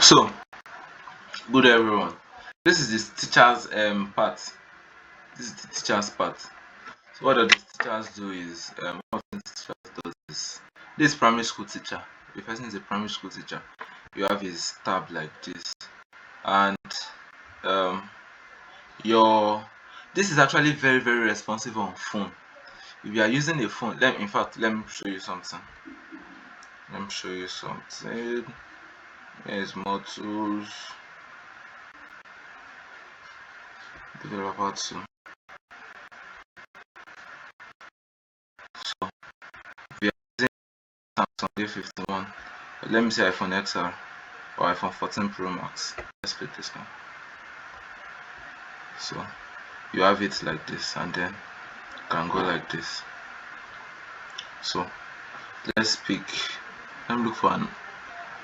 So, good everyone. This is the teachers part. This is the teachers part. So what the teachers do is one of the teachers does is this primary school teacher. The person is a primary school teacher. You have his tab like this, and um your this is actually very responsive on phone. If you are using a phone, let me show you something. Let me show you something. Here's more tools. Developer tool. So if you are using Samsung A51, let me say iPhone XR or iPhone 14 Pro Max. Let's pick this one. So you have it like this, and then you can go like this. So let's pick. Let me look for an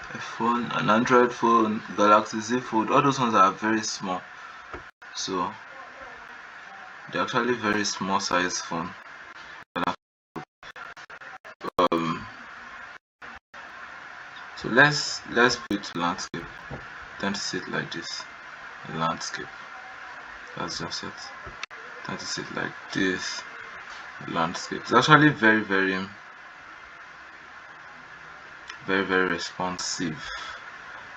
iPhone, an Android phone, Galaxy Z Fold. All those ones are very small. So they're actually very small size phone. Um, so let's put landscape. Then to sit like this. Landscape. That's just it. Then to sit like this. Landscape. It's actually very responsive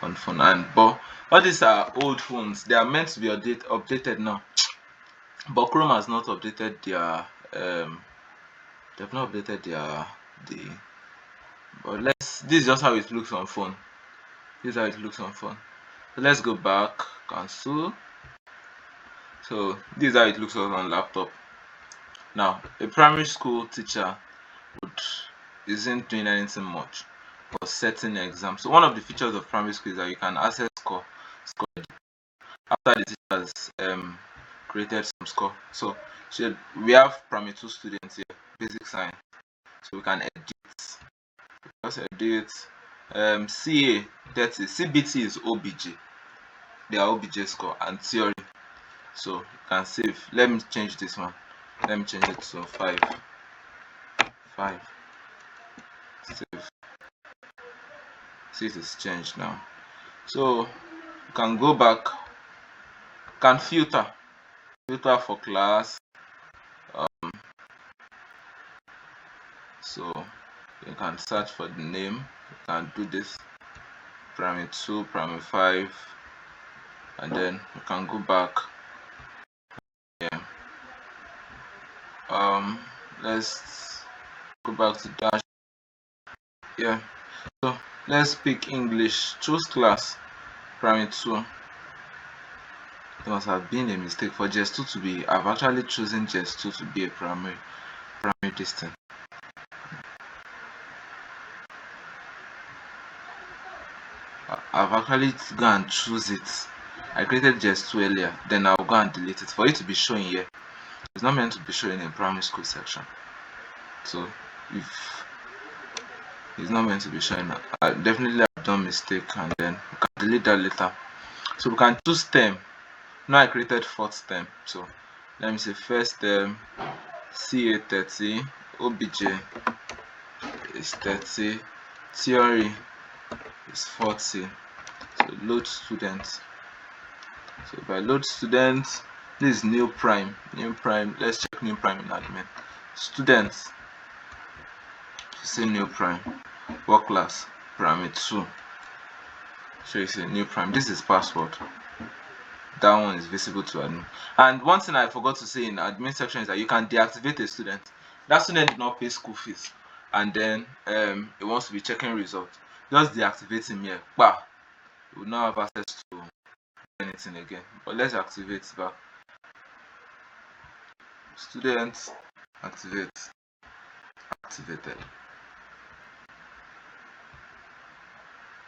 on phone. And but all these are old phones. They are meant to be updated now. But Chrome has not updated their they've not updated the but this is just how it looks on phone. This is how it looks on phone. So let's go back, cancel. So this is how it looks on laptop. Now a primary school teacher would isn't doing anything much for setting exams. So one of the features of primary school is that you can access score after the teachers created some score. So we have primary 2 students here, basic science. So we can edit, just edit CA 30, CBT is OBJ, their OBJ score, and theory. So you can save. Let me change this one. Let me change it to 5. Save. See, it is changed now. So you can go back, can filter for class. So you can search for the name. You can do this primary 2, primary 5, and then you can go back. Yeah. Let's go back to dash. Yeah. So let's pick English. Choose class primary 2. It must have been a mistake for JS2 to be. I've actually chosen JS2 to be a primary distance. I've actually gone and choose it. I created JS2 earlier, then I'll go and delete it for it to be showing here. It's not meant to be showing in primary school section. So if it's not meant to be showing, I definitely have done mistake, and then we can delete that later. So we can choose term. Now I created fourth term. So let me say first term CA 30, OBJ is 30, theory is 40. So load students. So if I load students, this is new prime. Let's check new prime in admin. Students, say new prime. Work class primary 2. So you say new prime. This is password. That one is visible to admin. And one thing I forgot to say in admin section is that you can deactivate a student. That student did not pay school fees, and then it wants to be checking results. Just deactivate him here. Bah, you will not have access to anything again. But let's activate back. Students activated.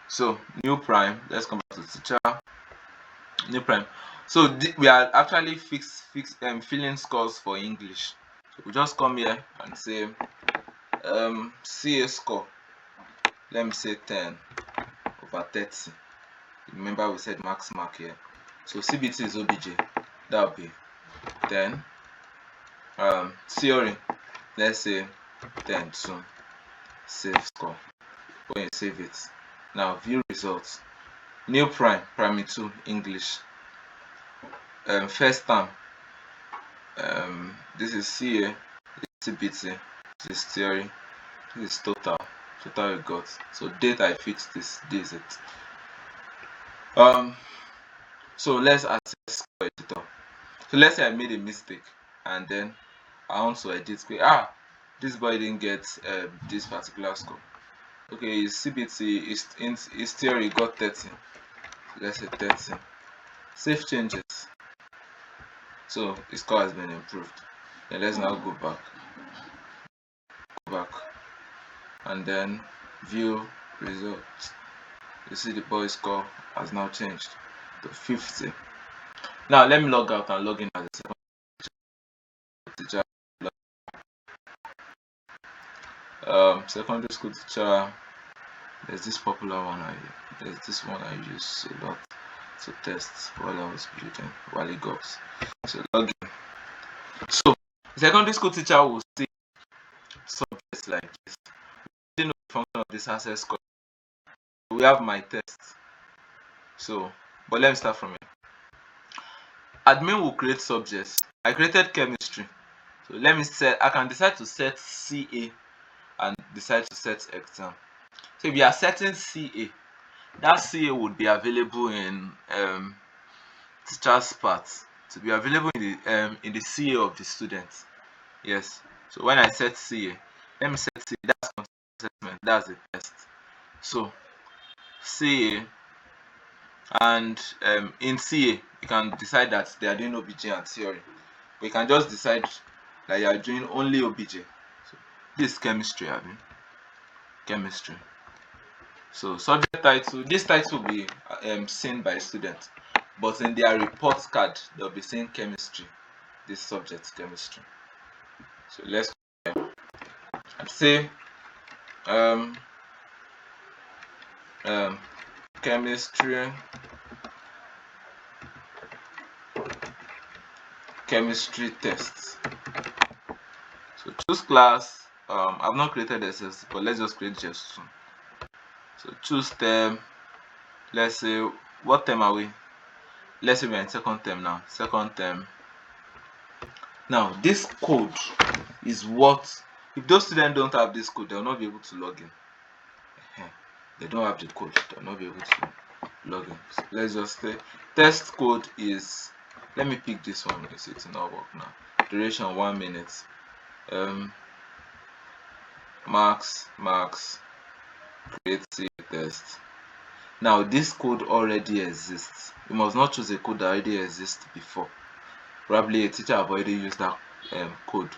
So new prime. Let's come back to teacher. New prime. So we are actually filling scores for English. So we just come here and say CA score. Let me say 10 over 30. Remember we said max mark here. So CBT is OBJ. That will be 10. Theory. Let's say 10 save score. When you save it. Now view results. New primary 2 English. First term, this is CA, CBT, this is theory, this is total you got. So date I fixed this is it. So let's access score editor. So let's say I made a mistake and then I want to edit quick. This boy didn't get this particular score. Okay, his CBT his theory got 13. Let's say 13. Save changes. So his score has been improved. Then let's now go back. And then view results. You see the boy's score has now changed to 50. Now let me log out and log in as a second teacher. Secondary school teacher. There's this popular one there's this one I use a lot to test while I was building Wally Gogs. So log in. So secondary school teacher will see subjects like this. We know the function of this access score. We have my test. So, but let me start from here. Admin will create subjects. I created chemistry. So let me set. I can decide to set CA and decide to set exam. So if you are setting CA, that CA would be available in teacher's part to be available in the CA of the student. Yes. So when I set CA, let me set CA. That's assessment. That's the test. So CA, and in CA you can decide that they are doing OBJ and theory, but you can just decide that you are doing only OBJ. So this is chemistry. Chemistry. So subject title, this title will be seen by students, but in their report card they'll be saying chemistry, this subject chemistry. So let's say chemistry tests. So choose class. I've not created SS, but let's just create just 2. So choose term. Let's say, what term are we? Let's say we're in second term now. Second term. Now this code is what, if those students don't have this code, they'll not be able to log in. They don't have the code, they'll not be able to log in. So let's just say test code is, let me pick this one. You see it's not work now. Duration 1 minute. Max create test. Now this code already exists. You must not choose a code that already exists before. Probably a teacher have already used that code.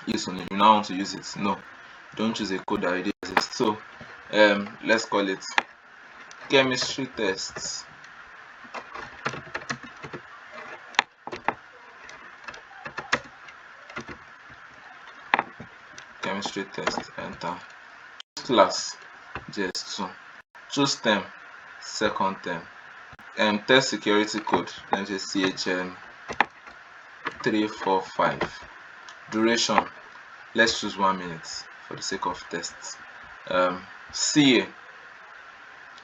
You now want to use it. No, don't choose a code that already exists. So let's call it chemistry tests. Chemistry test. Enter. Class JS2. Choose term, second term. Test security code. Let me say CHM 345. Duration, let's choose 1 minute for the sake of tests. CA,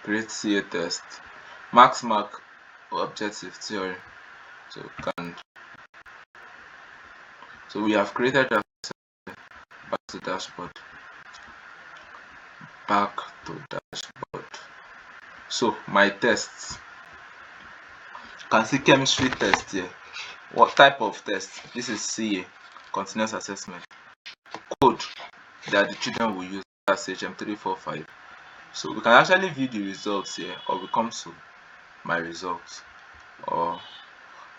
create CA test. Max mark objective theory. So we have created that. Back to dashboard. So my tests, you can see chemistry test here. What type of test? This is CA, continuous assessment. Code that the children will use, that's HM345. So we can actually view the results here, or we come to my results,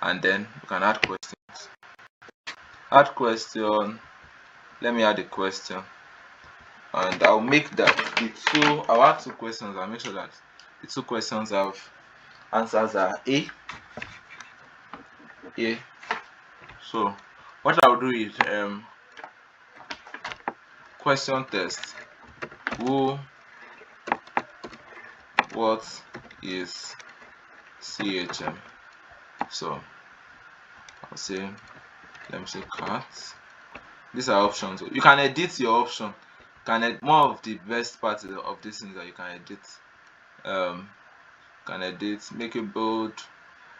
and then we can add questions. Add question. Let me add a question, and I'll make that I'll add 2 questions. I'll make sure that the 2 questions have answers are A. So what I'll do is question test. What is CHM? So I'll say, let me say cat. These are options. You can edit your option. More of the best part of this thing that you can edit can edit, make it bold,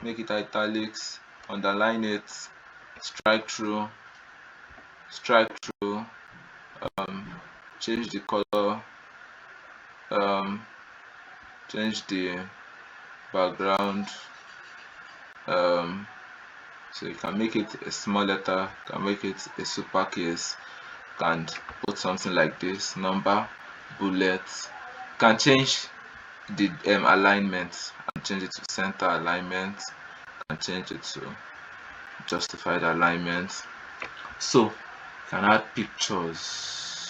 make it italics, underline it, strike through, change the color, change the background, so you can make it a small letter, can make it a super case, can put something like this, number, bullets, can change the alignment and change it to center alignment, can change it to justified alignment. So can add pictures,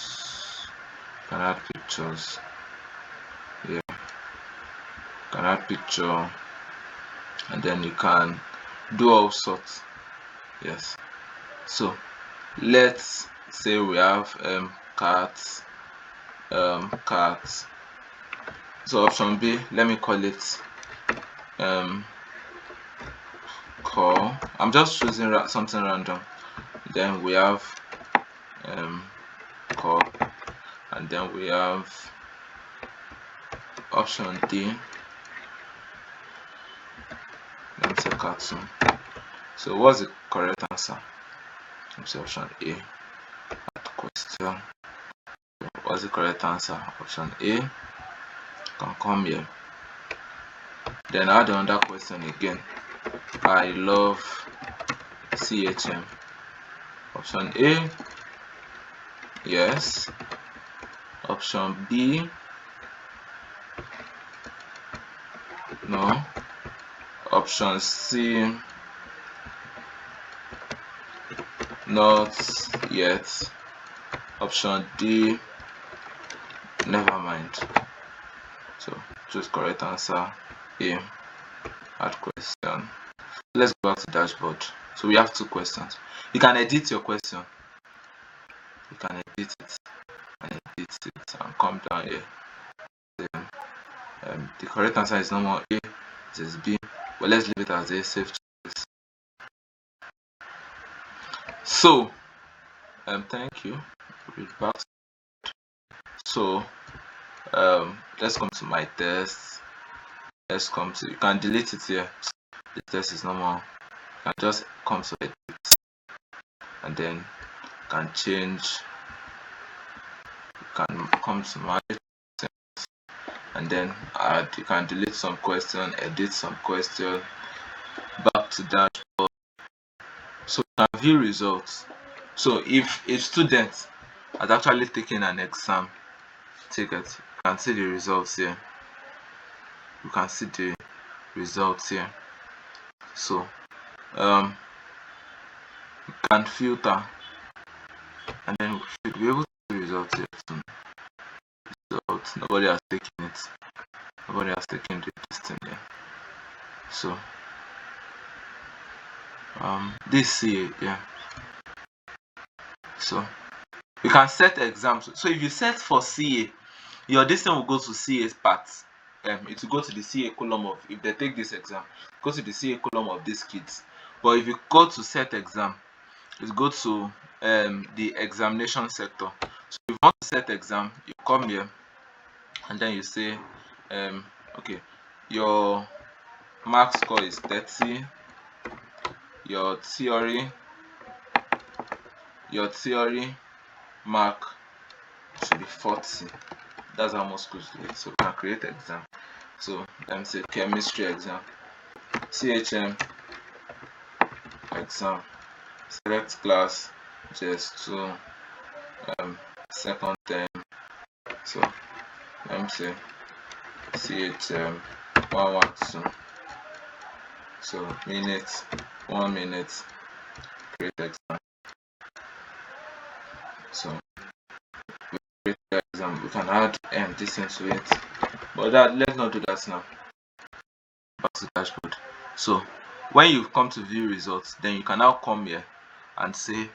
yeah, can add picture, and then you can do all sorts. Yes, so let's say we have cats. So option B, let me call it call. I'm just choosing something random. Then we have call, and then we have option D. Let me say cartoon. So what's the correct answer? Let me say option A. Add question. What's the correct answer? Option A. Can come here. Then add another question again. I love CHM. Option A, yes. Option B, no. Option C, not yet. Option D, never mind. So choose correct answer A. Add question. Let's go back to dashboard. So we have two questions. You can edit your question. You can edit it and come down here. Then, the correct answer is no more A, it is B, but let's leave it as a safe choice. So thank you. We'll be back. So let's come to my test. Let's come to, you can delete it here. The test is normal. You can just come to edit, and then you can change. You can come to my test, and then add. You can delete some question, edit some question. Back to dashboard. So you can view results. So if a student has actually taken an exam ticket, you can see the results here. You can see the results here. So you can filter, and then we should be able to see results here soon. Results. Nobody has taken it. Nobody has taken this thing here. So this CA, yeah. So you can set exams. So if you set for CA, your distance will go to CA's part. It will go to the CA column of, if they take this exam, go to the CA column of these kids. But if you go to set exam, it go to the examination sector. So if you want to set exam, you come here, and then you say okay, your mark score is 30, your theory mark should be 40. That's how much schools do it. So we can create exam. So let me say chemistry exam, CHM exam, select class, JS2, second term. So let me say CHM 112. So 1 minute, create exam. So we create the exam. We can add this into it, but let's not do that now. Back to dashboard. So when you come to view results, then you can now come here and say,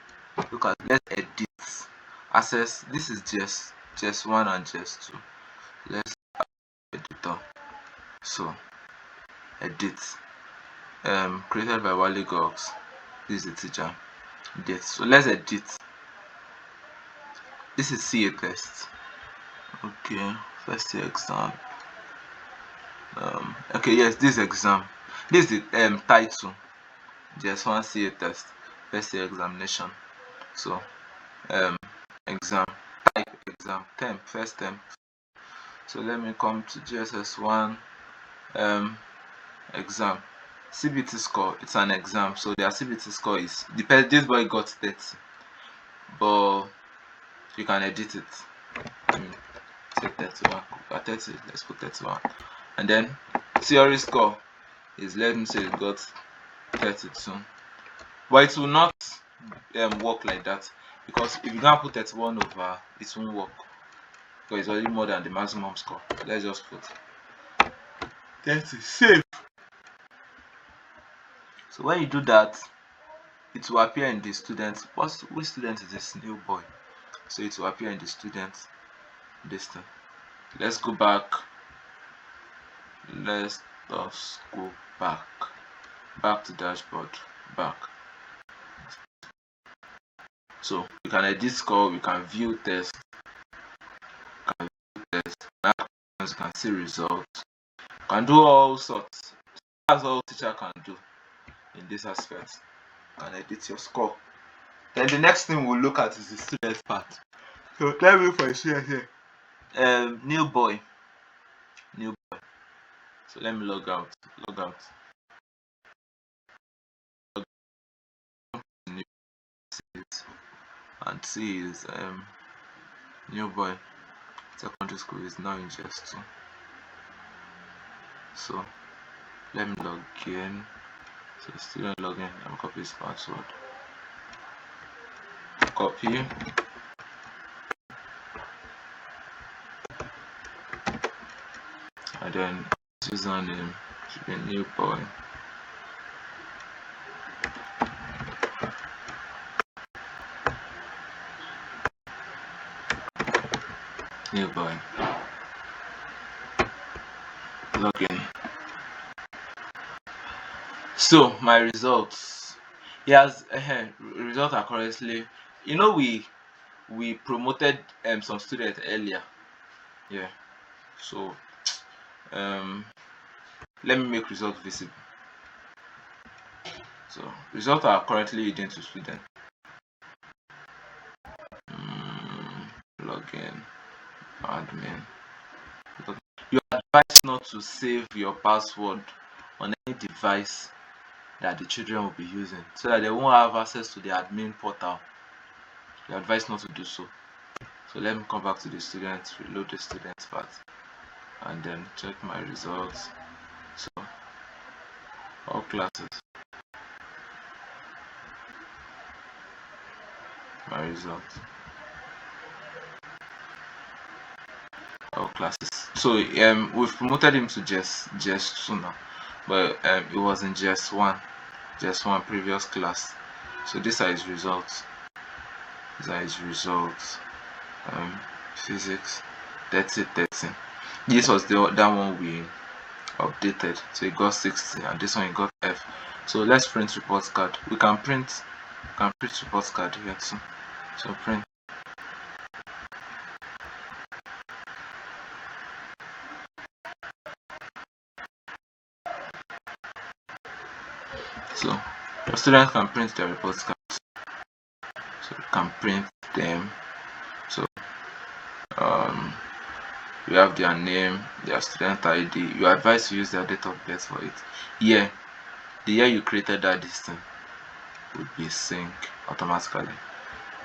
look at, let's edit, access. This is just 1 and just 2. Let's add editor. So edit, created by Wally Gox. This is the teacher. Date. So let's edit. This is CA test. Okay, first year exam. Okay, yes, this exam. This is the title. Just one CA test, first year examination. So um exam, type exam, term, first term. So let me come to GSS1 exam. CBT score, it's an exam, so their CBT score is depends. This boy got 30, but you can edit it. Say 31, 30, let's put 31. And then theory score is, let me say, it got 32. But it will not work like that, because if you can't put 31 over, it won't work, because it's already more than the maximum score. Let's just put 30. Save. So when you do that, it will appear in the student. Which student is this new boy? So it will appear in the student this thing. Let's go back. Let us go back to dashboard, back. So we can edit score, we can view test, now you can see results, you can do all sorts. That's all teacher can do in this aspect. You can edit your score. Then the next thing we'll look at is the student part. So let me look for a student here. New boy. So let me log out. And see his new boy secondary school is now in GS2. So let me log in. So student login, and copy his password. Copy. And then username should be new boy. New boy. Login. So my results. He has results are currently. You know, we promoted some students earlier. Yeah. So let me make results visible. So results are currently hidden to student. Login. Admin. You are advised not to save your password on any device that the children will be using, so that they won't have access to the admin portal. You are advised not to do so. So let me come back to the students, reload the students part, and then check my results. So all classes, my results, all classes. So we've promoted him to GS2 now, but it was in GS1 previous class. So these are his results. Physics 30. This was that one we updated, so he got 60, and this one he got F. So let's print report card. We can print report card here too. So print. So your students can print their report cards. So you can print them. So you have their name, their student ID. You are advised to use their date of birth for it. The year you created that distance would be sync automatically.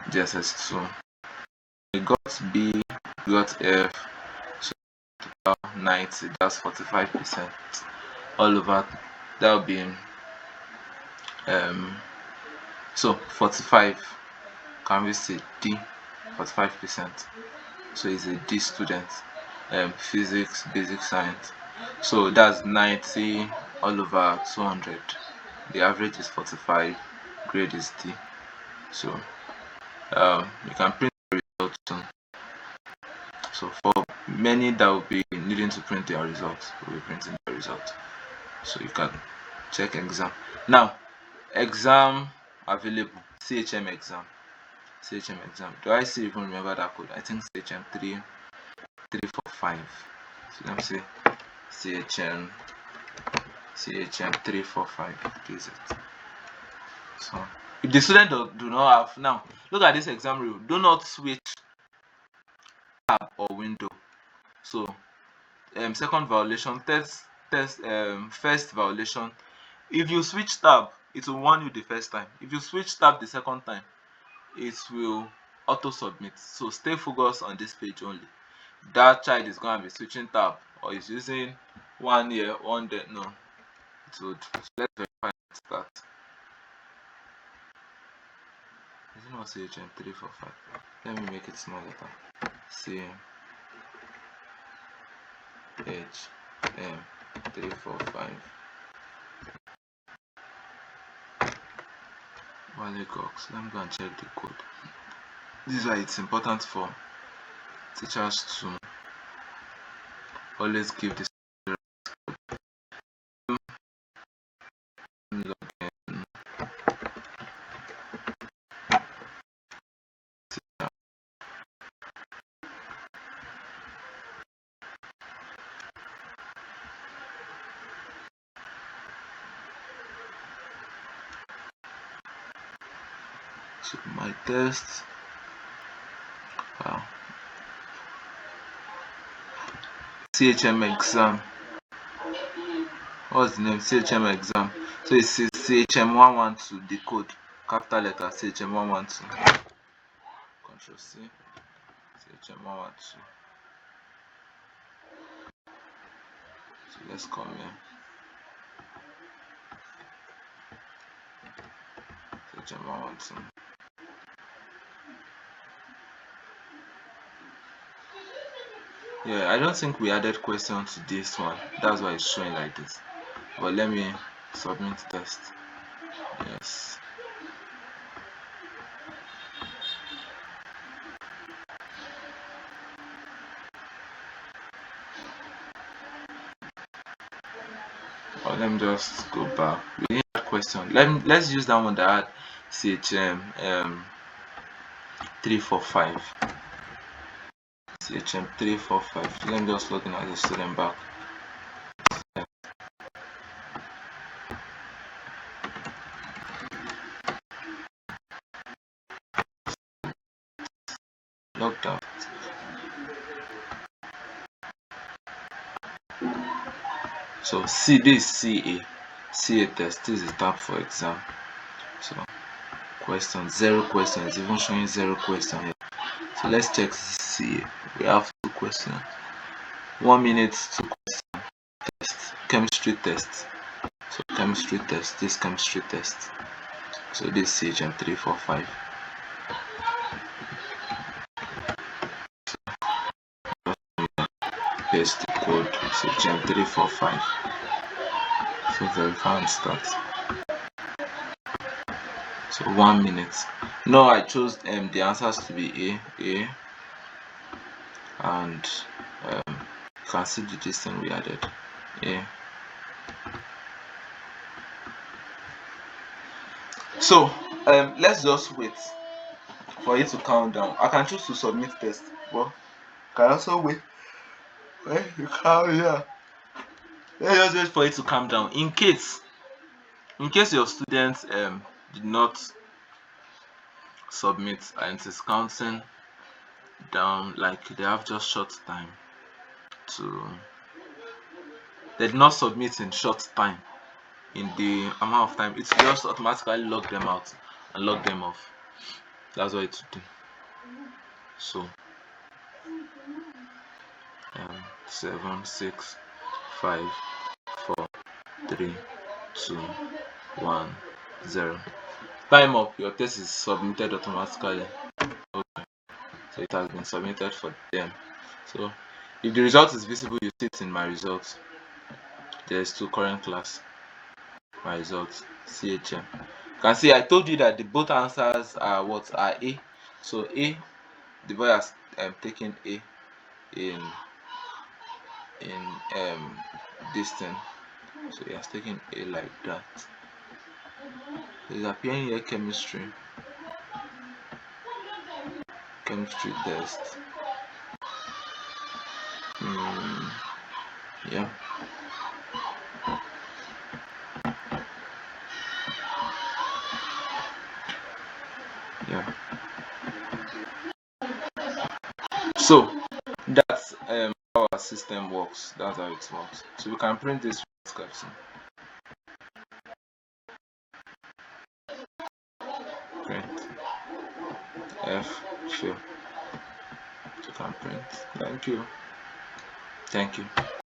GSS2. You got B, you got F, so 90, that's 45%. All over, that will be so 45. Can we say D? 45%. So it's a D student. Physics, basic science. So that's 90 all over 200. The average is 45. Grade is D. So you can print the results soon. So for many that will be needing to print their results, we'll be printing the results. So you can check exam. Now, exam available. CHM exam. Do I still even remember that code? I think CHM 3345. So let me say CHM 345. This is it. So if the student do not have, now look at this exam rule, do not switch tab or window. So second violation, first violation, if you switch tab it will warn you the first time. If you switch tab the second time it will auto submit. So stay focused on this page only. That child is going to be switching tab or is using 1 year, 1 day, no, it would. So let's verify that. Is it not CHM 345? Let me make it small letter. CHM 345. Wale Cox. Let me go and check the code. This is why it's important for teachers to always give this so my test. Wow. CHM exam. What's the name? CHM exam. So it's CHM 112, the code, capital letter CHM 112. Control C. CHM 112. So let's come here. CHM 112. Yeah, I don't think we added question to this one. That's why it's showing like this. But let me submit test. Yes. Or let me just go back. We didn't add question. Let's use that one that had CHM 345. CHM 345. Let me just log in as a student back. Logged out. So C, this is CA test. This is the tab for exam. So questions, 0 questions, even showing 0 question here. So let's check CA. We have 2 questions. 1 minute, 2 questions. Test. Chemistry test. So chemistry test. This chemistry test. So this CHM 345. Paste the code. CHM 345. So verify and start. So 1 minute. No, I chose the answers to be A, and you can see the distance we added. A. So let's just wait for it to count down. I can choose to submit test, but I can also wait when you count down. Let's just wait for it to calm down. In case your students did not submit and it is counting down, like they have just short time to, they did not submit in short time, in the amount of time, it will just automatically log them out and log them off. That's what it will do. So 7, 6, 5, 4, 3, 2, 1, 0. Time up. Your test is submitted automatically. Okay. So it has been submitted for them. So if the result is visible, you see it in my results. There's 2 current class. My results, CHM. You can see I told you that the both answers are what are A. So A, the boy has taken A in this thing. So he has taken A like that. It's appearing here chemistry test. Yeah. Yeah. So that's how our system works. That's how it works. So we can print this caption. Print F fill. You can print. Thank you. Thank you.